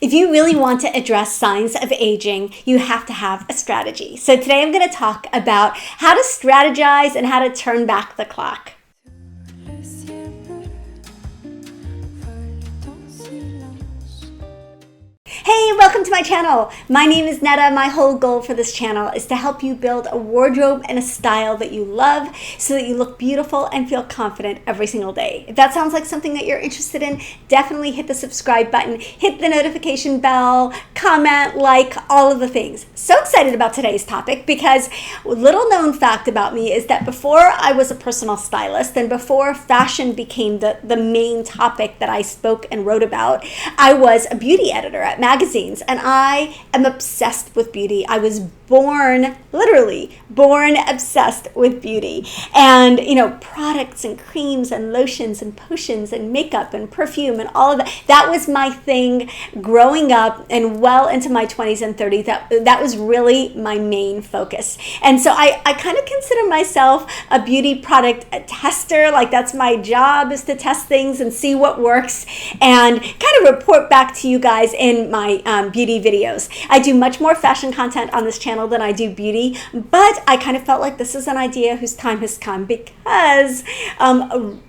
If you really want to address signs of aging, you have to have a strategy. So today I'm going to talk about how to strategize and how to turn back the clock. Hey, welcome to my channel. My name is Netta. My whole goal for this channel is to help you build a wardrobe and a style that you love so that you look beautiful and feel confident every single day. If that sounds like something that you're interested in, definitely hit the subscribe button, hit the notification bell, comment, like, all of the things. So excited about today's topic because a little known fact about me is that before I was a personal stylist and before fashion became the main topic that I spoke and wrote about, I was a beauty editor at magazines, and I am obsessed with beauty. I was literally born obsessed with beauty, and products and creams and lotions and potions and makeup and perfume and all of that. That was my thing growing up and well into my 20s and 30s. That was really my main focus. And so I kind of consider myself a beauty product tester. Like, that's my job, is to test things and see what works and kind of report back to you guys in my beauty videos. I do much more fashion content on this channel than I do beauty, but I kind of felt like this is an idea whose time has come because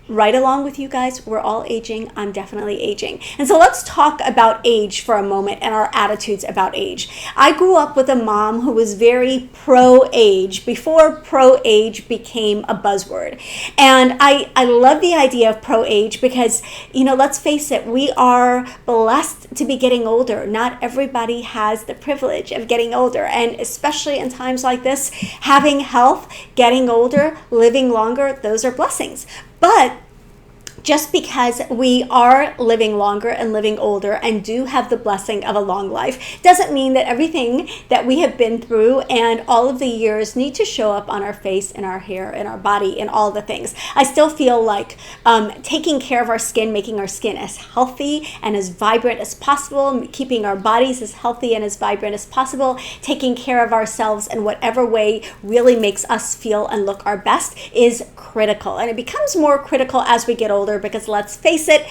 right along with you guys, we're all aging. I'm definitely aging. And so let's talk about age for a moment and our attitudes about age. I grew up with a mom who was very pro-age before pro-age became a buzzword. And I love the idea of pro-age because, let's face it, we are blessed to be getting older. Not everybody has the privilege of getting older. And especially in times like this, having health, getting older, living longer, those are blessings. But just because we are living longer and living older and do have the blessing of a long life doesn't mean that everything that we have been through and all of the years need to show up on our face and our hair and our body and all the things. I still feel like taking care of our skin, making our skin as healthy and as vibrant as possible, keeping our bodies as healthy and as vibrant as possible, taking care of ourselves in whatever way really makes us feel and look our best is critical. And it becomes more critical as we get older because, let's face it,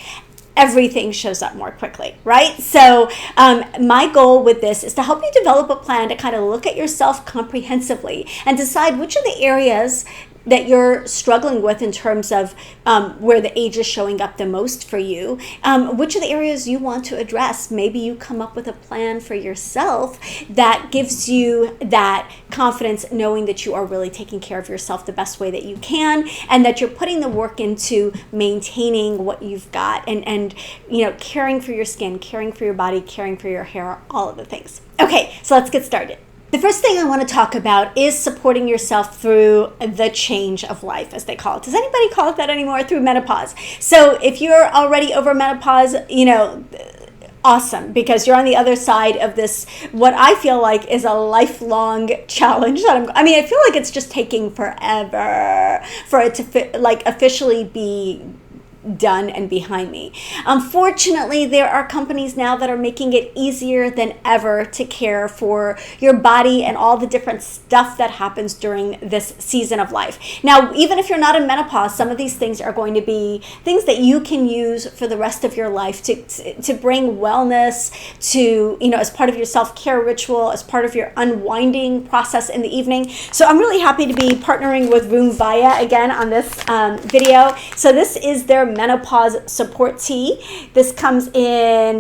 everything shows up more quickly, right? So my goal with this is to help you develop a plan to kind of look at yourself comprehensively and decide which are the areas that you're struggling with in terms of where the age is showing up the most for you, which are the areas you want to address. Maybe you come up with a plan for yourself that gives you that confidence, knowing that you are really taking care of yourself the best way that you can, and that you're putting the work into maintaining what you've got and caring for your skin, caring for your body, caring for your hair, all of the things. Okay, so let's get started. The first thing I want to talk about is supporting yourself through the change of life, as they call it. Does anybody call it that anymore? Through menopause. So if you're already over menopause, awesome, because you're on the other side of this, what I feel like is a lifelong challenge. I feel like it's just taking forever for it to officially be done and behind me. Unfortunately, there are companies now that are making it easier than ever to care for your body and all the different stuff that happens during this season of life. Now, even if you're not in menopause, some of these things are going to be things that you can use for the rest of your life to bring wellness to, as part of your self-care ritual, as part of your unwinding process in the evening. So I'm really happy to be partnering with Via again on this video. So this is their menopause support tea. This comes in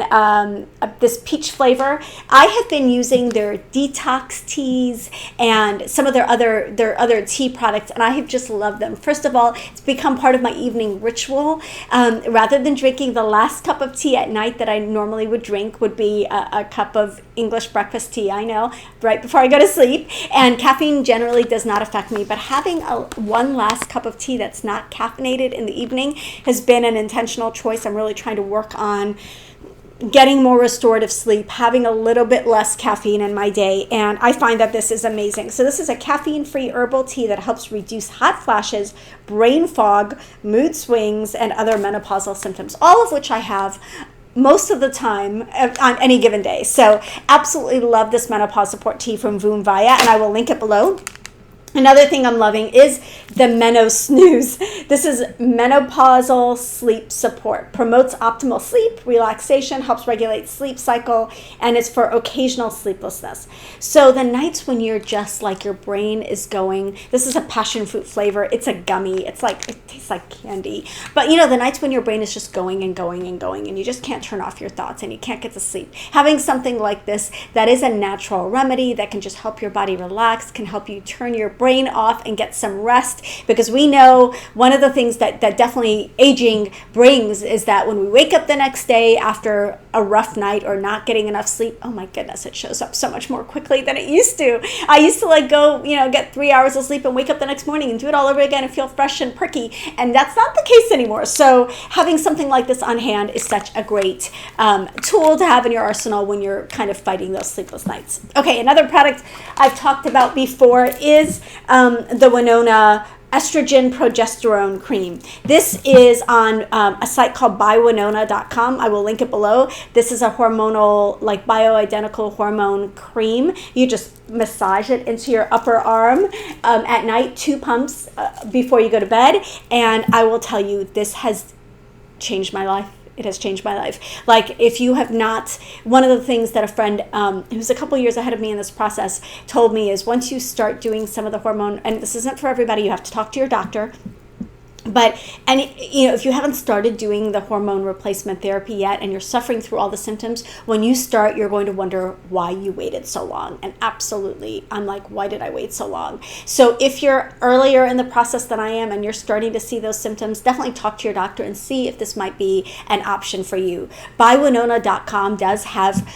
this peach flavor. I have been using their detox teas and some of their other tea products, and I have just loved them. First of all, it's become part of my evening ritual. Rather than drinking the last cup of tea at night that I normally would drink, would be a cup of English breakfast tea, I know, right before I go to sleep. And caffeine generally does not affect me, but having one last cup of tea that's not caffeinated in the evening has been an intentional choice. I'm really trying to work on getting more restorative sleep, having a little bit less caffeine in my day, and I find that this is amazing. So this is a caffeine-free herbal tea that helps reduce hot flashes, brain fog, mood swings, and other menopausal symptoms, all of which I have most of the time on any given day. So absolutely love this menopause support tea from Via, and I will link it below. Another thing I'm loving is the Meno Snooze. This is menopausal sleep support. Promotes optimal sleep, relaxation, helps regulate sleep cycle, and it's for occasional sleeplessness. So the nights when you're just like your brain is going, this is a passion fruit flavor. It's a gummy. It's like, it tastes like candy. But you know, the nights when your brain is just going and going and going and you just can't turn off your thoughts and you can't get to sleep. Having something like this that is a natural remedy that can just help your body relax, can help you turn your brain off and get some rest, because we know one of the things that definitely aging brings is that when we wake up the next day after a rough night or not getting enough sleep, oh my goodness, it shows up so much more quickly than it used to. I used to like go, you know, get 3 hours of sleep and wake up the next morning and do it all over again and feel fresh and perky, and that's not the case anymore. So having something like this on hand is such a great tool to have in your arsenal when you're kind of fighting those sleepless nights. Okay, another product I've talked about before is the Winona estrogen progesterone cream. This is on a site called bywinona.com. I will link it below. This is a hormonal, like bioidentical hormone cream. You just massage it into your upper arm at night, 2 pumps before you go to bed. And I will tell you, this has changed my life. It has changed my life. Like, if you have not, one of the things that a friend who's a couple years ahead of me in this process told me is, once you start doing some of the hormone, and this isn't for everybody, you have to talk to your doctor. But, and you know, if you haven't started doing the hormone replacement therapy yet and you're suffering through all the symptoms, when you start, you're going to wonder why you waited so long. And absolutely, I'm like, why did I wait so long? So if you're earlier in the process than I am and you're starting to see those symptoms, definitely talk to your doctor and see if this might be an option for you. Bywinona.com does have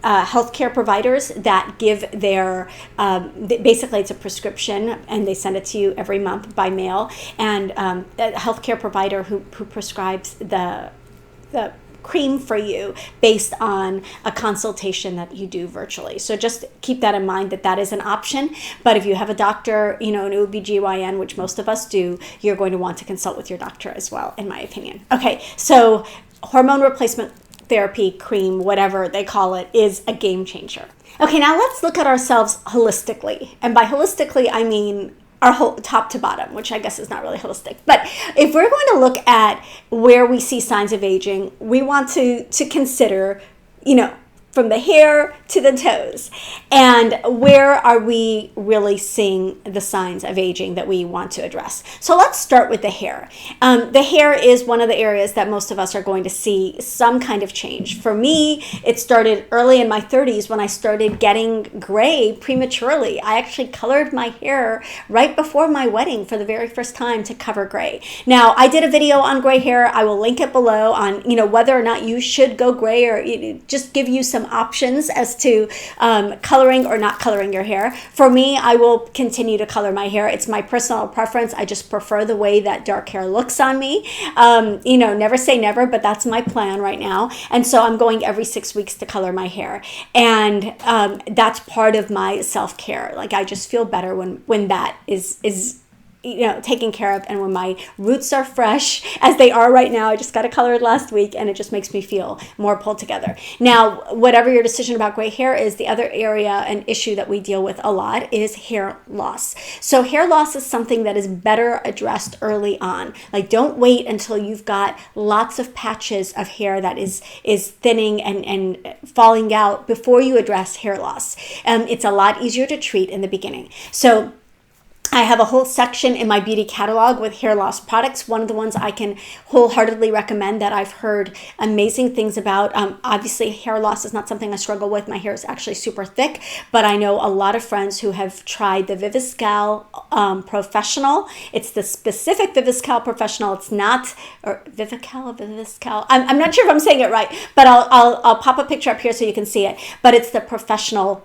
healthcare providers that give their, basically it's a prescription and they send it to you every month by mail, and a healthcare provider who prescribes the cream for you based on a consultation that you do virtually. So just keep that in mind, that that is an option. But if you have a doctor, you know, an OB/GYN, which most of us do, you're going to want to consult with your doctor as well, in my opinion. Okay, so hormone replacement therapy cream, whatever they call it, is a game changer. Okay, now let's look at ourselves holistically. And by holistically, I mean our whole top to bottom, which I guess is not really holistic. But if we're going to look at where we see signs of aging, we want to consider, you know, from the hair to the toes, and where are we really seeing the signs of aging that we want to address. So let's start with the hair. The hair is one of the areas that most of us are going to see some kind of change. For me, it started early in my 30s when I started getting gray prematurely. I actually colored my hair right before my wedding for the very first time to cover gray. Now, I did a video on gray hair. I will link it below on, you know, whether or not you should go gray, or just give you some options as to coloring or not coloring your hair. For me, I will continue to color my hair. It's my personal preference. I just prefer the way that dark hair looks on me. You know, never say never, but that's my plan right now. And so I'm going every 6 weeks to color my hair. And that's part of my self-care. Like, I just feel better when that is you know, taken care of, and when my roots are fresh as they are right now. I just got it colored last week and it just makes me feel more pulled together. Now, whatever your decision about gray hair is, the other area and issue that we deal with a lot is hair loss. So hair loss is something that is better addressed early on. Like, don't wait until you've got lots of patches of hair that is thinning and falling out before you address hair loss. It's a lot easier to treat in the beginning. So I have a whole section in my beauty catalog with hair loss products. One of the ones I can wholeheartedly recommend that I've heard amazing things about. Obviously, hair loss is not something I struggle with. My hair is actually super thick, but I know a lot of friends who have tried the Viviscal Professional. It's the specific Viviscal Professional. It's not, or Viviscal. I'm not sure if I'm saying it right, but I'll pop a picture up here so you can see it. But it's the professional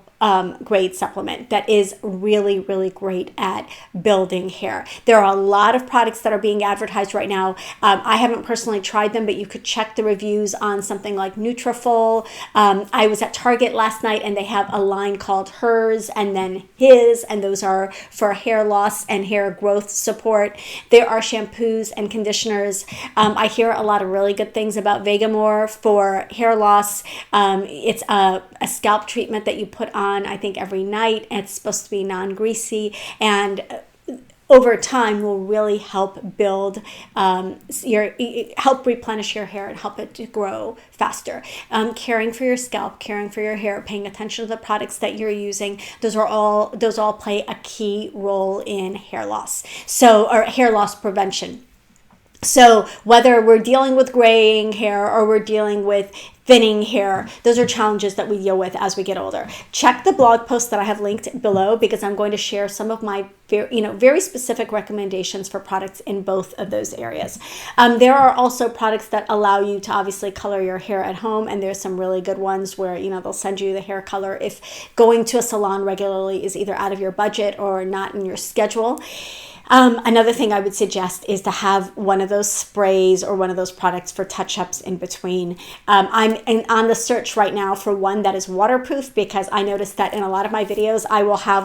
grade supplement that is really, really great at building hair. There are a lot of products that are being advertised right now. I haven't personally tried them, but you could check the reviews on something like Nutrafol. I was at Target last night and they have a line called Hers and then His, and those are for hair loss and hair growth support. There are shampoos and conditioners. I hear a lot of really good things about Vegamore for hair loss. It's a scalp treatment that you put on done, I think, every night. And it's supposed to be non-greasy, and over time will really help build help replenish your hair and help it to grow faster. Caring for your scalp, caring for your hair, paying attention to the products that you're using, those all play a key role in hair loss, or hair loss prevention. So whether we're dealing with graying hair or we're dealing with thinning hair, those are challenges that we deal with as we get older. Check the blog post that I have linked below, because I'm going to share some of my very specific recommendations for products in both of those areas. There are also products that allow you to obviously color your hair at home, and there's some really good ones where they'll send you the hair color if going to a salon regularly is either out of your budget or not in your schedule. Another thing I would suggest is to have one of those sprays or one of those products for touch-ups in between. I'm on the search right now for one that is waterproof, because I noticed that in a lot of my videos, I will have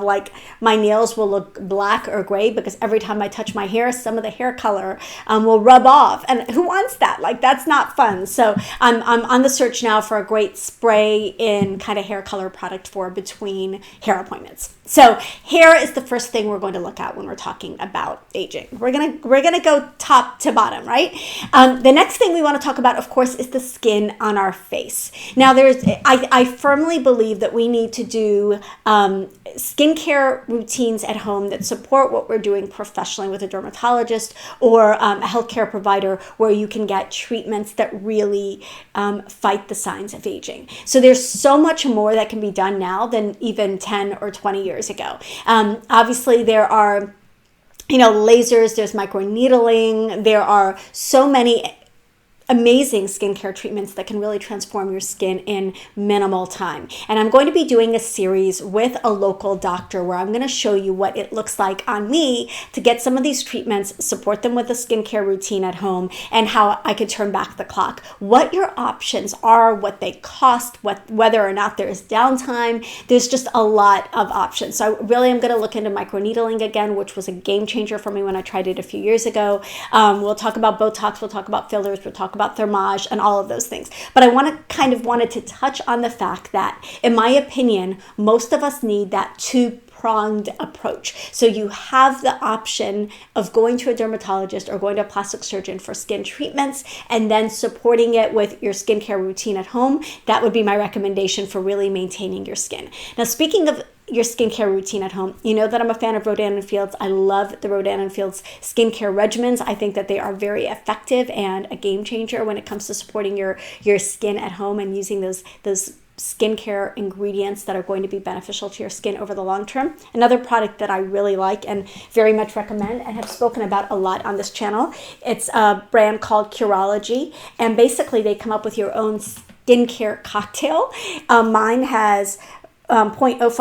my nails will look black or gray, because every time I touch my hair, some of the hair color will rub off. And who wants that? That's not fun. So I'm on the search now for a great spray in kind of hair color product for between hair appointments. So hair is the first thing we're going to look at when we're talking about aging. We're gonna go top to bottom, right? The next thing we want to talk about, of course, is the skin on our face. Now, I firmly believe that we need to do skincare routines at home that support what we're doing professionally with a dermatologist or a healthcare provider, where you can get treatments that really fight the signs of aging. So there's so much more that can be done now than even 10 or 20 years ago. Obviously, there are lasers, there's microneedling, there are so many amazing skincare treatments that can really transform your skin in minimal time. And I'm going to be doing a series with a local doctor where I'm going to show you what it looks like on me to get some of these treatments, support them with a skincare routine at home, and how I could turn back the clock. What your options are, what they cost, whether or not there is downtime. There's just a lot of options. So I really am going to look into microneedling again, which was a game changer for me when I tried it a few years ago. We'll talk about Botox, we'll talk about fillers, we'll talk about thermage and all of those things. But I wanted to touch on the fact that, in my opinion, most of us need that two-pronged approach. So you have the option of going to a dermatologist or going to a plastic surgeon for skin treatments, and then supporting it with your skincare routine at home. That would be my recommendation for really maintaining your skin. Now, speaking of your skincare routine at home, you know that I'm a fan of Rodan & Fields. I love the Rodan & Fields skincare regimens. I think that they are very effective and a game changer when it comes to supporting your skin at home and using those skincare ingredients that are going to be beneficial to your skin over the long term. Another product that I really like and very much recommend and have spoken about a lot on this channel, it's a brand called Curology, and basically they come up with your own skincare cocktail. Mine has 0.05%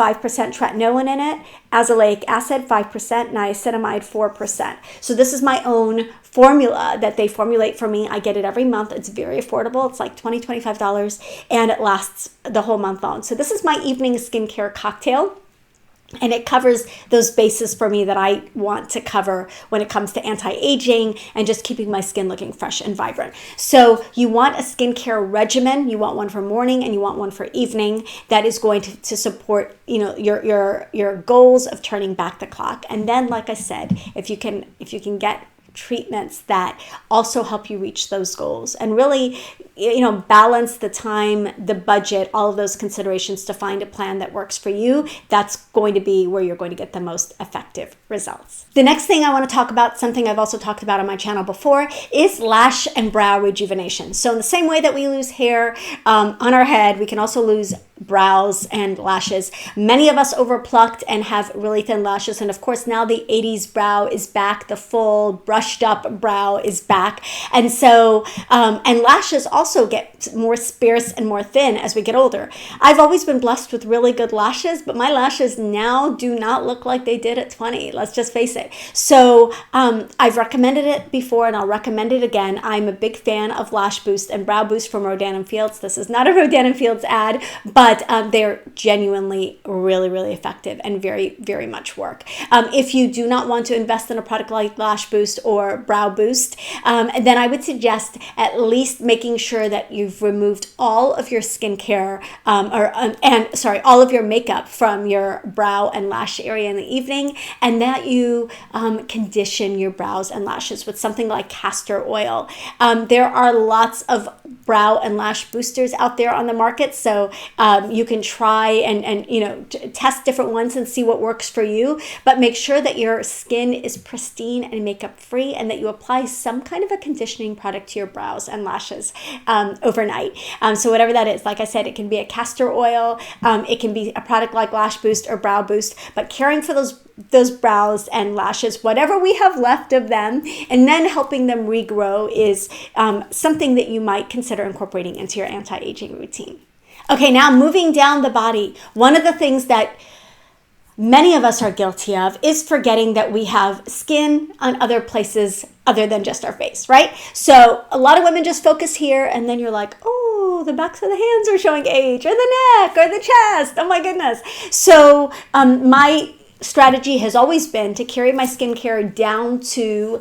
tretinoin in it, azelaic acid 5%, niacinamide 4%. So this is my own formula that they formulate for me. I get it every month. It's very affordable. It's like $20, $25, and it lasts the whole month long. So this is my evening skincare cocktail. And it covers those bases for me that I want to cover when it comes to anti-aging and just keeping my skin looking fresh and vibrant. So you want a skincare regimen. You want one for morning and you want one for evening that is going to support, your goals of turning back the clock. And then, like I said, if you can get treatments that also help you reach those goals and really, balance the time, the budget, all of those considerations to find a plan that works for you, that's going to be where you're going to get the most effective results. The next thing I want to talk about, something I've also talked about on my channel before, is lash and brow rejuvenation. So in the same way that we lose hair on our head, we can also lose brows and lashes. Many of us overplucked and have really thin lashes, and of course now the 80s brow is back, the full brushed up brow is back, and so and lashes also get more sparse and more thin as we get older. I've always been blessed with really good lashes, but my lashes now do not look like they did at 20. Let's just face it. So I've recommended it before and I'll recommend it again. I'm a big fan of Lash Boost and Brow Boost from Rodan & Fields. This is not a Rodan & Fields ad, but they're genuinely really, really effective and very, very much work. If you do not want to invest in a product like Lash Boost or brow boost, and then I would suggest at least making sure that you've removed all of your skincare all of your makeup from your brow and lash area in the evening, and that you condition your brows and lashes with something like castor oil. There are lots of brow and lash boosters out there on the market, so you can try and test different ones and see what works for you, but make sure that your skin is pristine and makeup free, and that you apply some kind of a conditioning product to your brows and lashes overnight. So whatever that is, like I said, it can be a castor oil, it can be a product like Lash Boost or Brow Boost, but caring for those brows and lashes, whatever we have left of them, and then helping them regrow is something that you might consider incorporating into your anti-aging routine. Okay, now moving down the body, one of the things that many of us are guilty of is forgetting that we have skin on other places other than just our face, right? So a lot of women just focus here, and then you're like, oh, the backs of the hands are showing age, or the neck, or the chest. Oh my goodness. So my strategy has always been to carry my skincare down to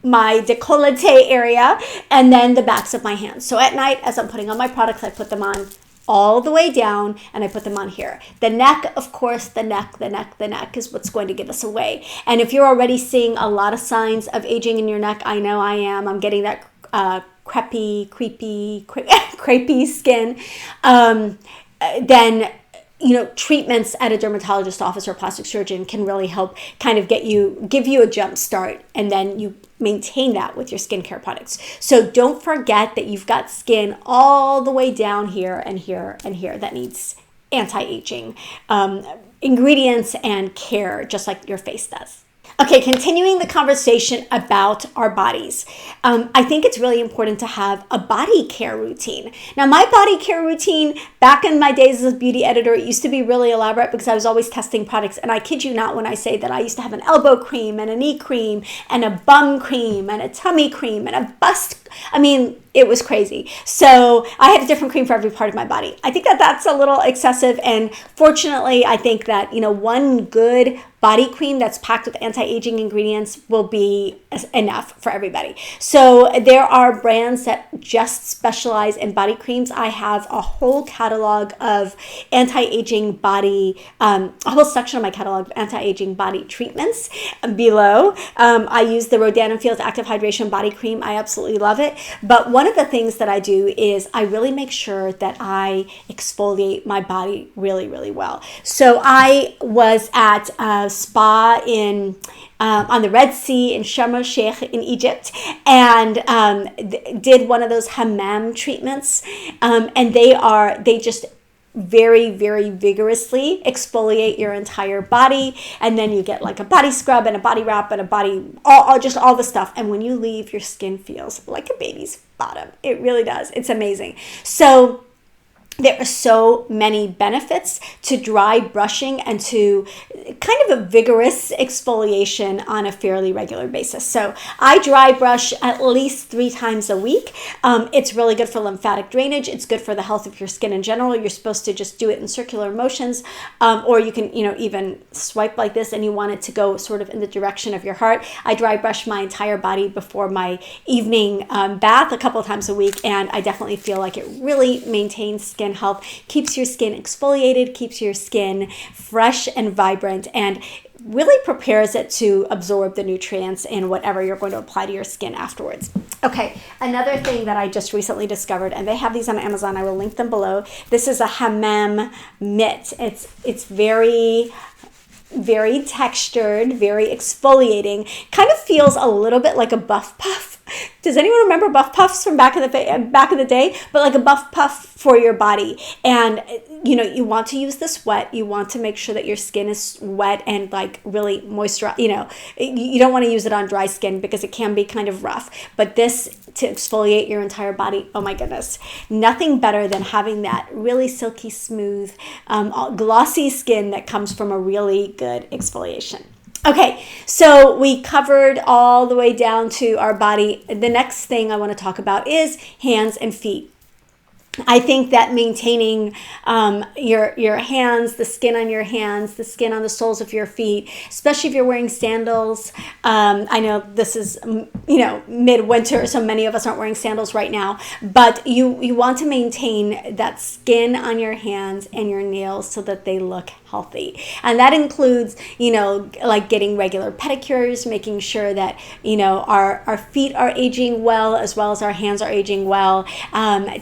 my décolleté area and then the backs of my hands. So at night, as I'm putting on my products, I put them on all the way down, and I put them on here. The neck, of course, the neck is what's going to give us away. And if you're already seeing a lot of signs of aging in your neck, I know I am. I'm getting that crepey skin. Then treatments at a dermatologist office or plastic surgeon can really help kind of give you a jump start, and then you maintain that with your skincare products. So don't forget that you've got skin all the way down here and here and here that needs anti-aging ingredients and care, just like your face does. Okay, continuing the conversation about our bodies. I think it's really important to have a body care routine. Now, my body care routine, back in my days as a beauty editor, it used to be really elaborate because I was always testing products. And I kid you not when I say that I used to have an elbow cream and a knee cream and a bum cream and a tummy cream and a bust. I mean, it was crazy. So I had a different cream for every part of my body. I think that that's a little excessive. And fortunately, I think that, one good body cream that's packed with anti-aging ingredients will be enough for everybody. So there are brands that just specialize in body creams. I have a whole catalog of anti-aging body, a whole section of my catalog of anti-aging body treatments below. I use the Rodan & Fields Active Hydration Body Cream. I absolutely love it. But one of the things that I do is I really make sure that I exfoliate my body really, really well. So I was at a spa on the Red Sea in Sharm el-Sheikh in Egypt, and did one of those hammam treatments, and they just very, very vigorously exfoliate your entire body, and then you get like a body scrub and a body wrap and all the stuff, and when you leave, your skin feels like a baby's bottom. It really does. It's amazing. So there are so many benefits to dry brushing and to kind of a vigorous exfoliation on a fairly regular basis. So I dry brush at least 3 times a week. It's really good for lymphatic drainage. It's good for the health of your skin in general. You're supposed to just do it in circular motions, or you can, even swipe like this and you want it to go sort of in the direction of your heart. I dry brush my entire body before my evening bath a couple of times a week, and I definitely feel like it really maintains skin health, keeps your skin exfoliated, keeps your skin fresh and vibrant, and really prepares it to absorb the nutrients in whatever you're going to apply to your skin afterwards. Okay, another thing that I just recently discovered, and they have these on Amazon, I will link them below. This is a hammam mitt. It's very, very textured, very exfoliating, kind of feels a little bit like a Buff Puff. Does anyone remember Buff Puffs from back in the day? But like a Buff Puff for your body. And you want to use this wet. You want to make sure that your skin is wet and like really moisturized. You don't want to use it on dry skin because it can be kind of rough. But this to exfoliate your entire body, oh my goodness, nothing better than having that really silky smooth, glossy skin that comes from a really good exfoliation. Okay, so we covered all the way down to our body. The next thing I want to talk about is hands and feet. I think that maintaining your hands, the skin on your hands, the skin on the soles of your feet, especially if you're wearing sandals. I know this is, midwinter, so many of us aren't wearing sandals right now, but you want to maintain that skin on your hands and your nails so that they look healthy. And that includes, like getting regular pedicures, making sure that, our feet are aging well as our hands are aging well,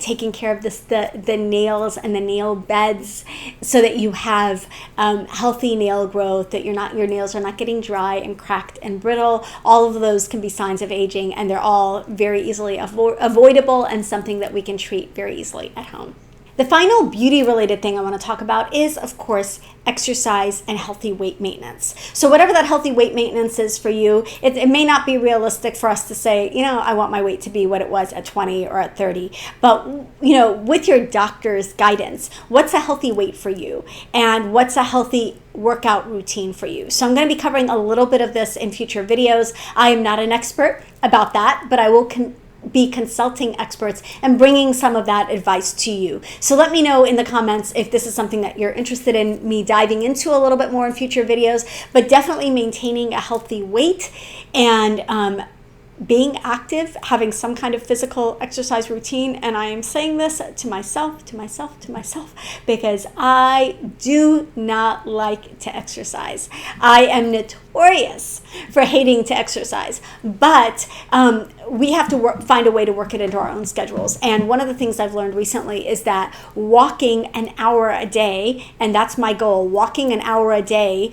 taking care of the nails and the nail beds so that you have healthy nail growth, that your nails are not getting dry and cracked and brittle. All of those can be signs of aging, and they're all very easily avoidable and something that we can treat very easily at home. The final beauty-related thing I want to talk about is, of course, exercise and healthy weight maintenance. So whatever that healthy weight maintenance is for you, it may not be realistic for us to say, I want my weight to be what it was at 20 or at 30. But, with your doctor's guidance, what's a healthy weight for you? And what's a healthy workout routine for you? So I'm going to be covering a little bit of this in future videos. I am not an expert about that, but I will be consulting experts and bringing some of that advice to you. So let me know in the comments if this is something that you're interested in me diving into a little bit more in future videos, but definitely maintaining a healthy weight and being active, having some kind of physical exercise routine. And I am saying this to myself, because I do not like to exercise. I am notorious for hating to exercise, but we have to find a way to work it into our own schedules. And one of the things I've learned recently is that walking an hour a day, and that's my goal, walking an hour a day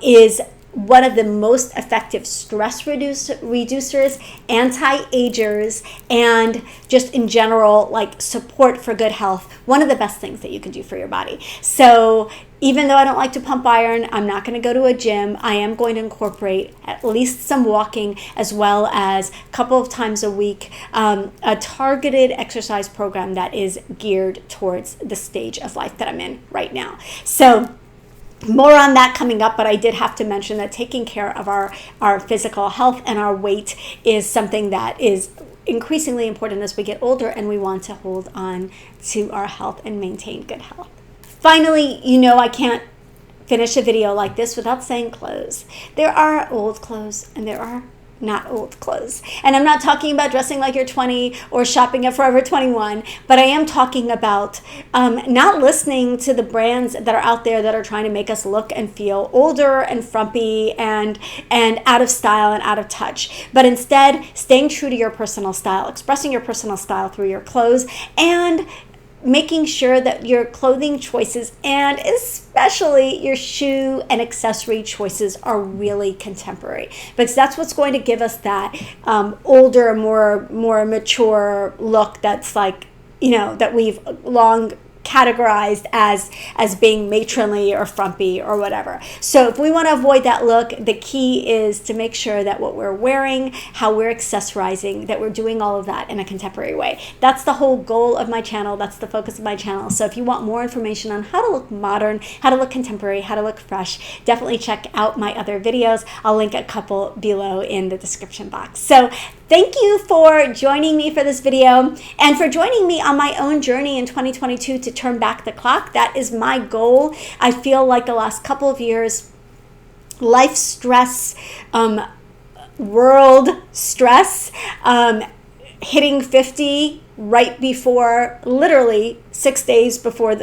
is one of the most effective stress reducers, anti-agers, and just in general, like support for good health. One of the best things that you can do for your body. So even though I don't like to pump iron, I'm not going to go to a gym. I am going to incorporate at least some walking, as well as a couple of times a week, a targeted exercise program that is geared towards the stage of life that I'm in right now. So more on that coming up, but I did have to mention that taking care of our physical health and our weight is something that is increasingly important as we get older, and we want to hold on to our health and maintain good health. Finally, I can't finish a video like this without saying clothes. There are old clothes and there are not old clothes. And I'm not talking about dressing like you're 20 or shopping at Forever 21, but I am talking about not listening to the brands that are out there that are trying to make us look and feel older and frumpy and out of style and out of touch, but instead staying true to your personal style, expressing your personal style through your clothes, and making sure that your clothing choices and especially your shoe and accessory choices are really contemporary, because that's what's going to give us that older, more mature look that's like, that we've long categorized as being matronly or frumpy or whatever. So if we want to avoid that look, the key is to make sure that what we're wearing, how we're accessorizing, that we're doing all of that in a contemporary way. That's the whole goal of my channel. That's the focus of my channel. So if you want more information on how to look modern, how to look contemporary, how to look fresh, definitely check out my other videos. I'll link a couple below in the description box. So thank you for joining me for this video and for joining me on my own journey in 2022 to turn back the clock. That is my goal. I feel like the last couple of years, life stress, world stress, hitting 50 right before, literally 6 days before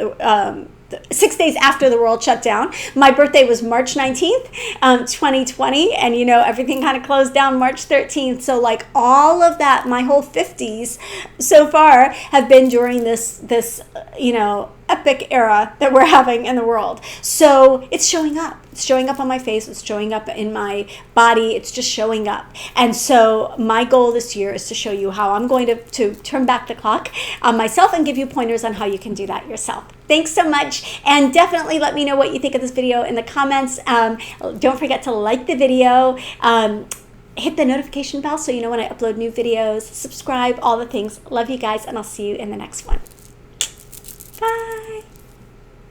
6 days after the world shut down. My birthday was March 19th, 2020, and everything kind of closed down March 13th. So like all of that, my whole 50s so far have been during this epic era that we're having in the world. So it's showing up. It's showing up on my face. It's showing up in my body. It's just showing up. And so my goal this year is to show you how I'm going to turn back the clock on myself and give you pointers on how you can do that yourself. Thanks so much. And definitely let me know what you think of this video in the comments. Don't forget to like the video. Hit the notification bell so you know when I upload new videos. Subscribe, all the things. Love you guys, and I'll see you in the next one.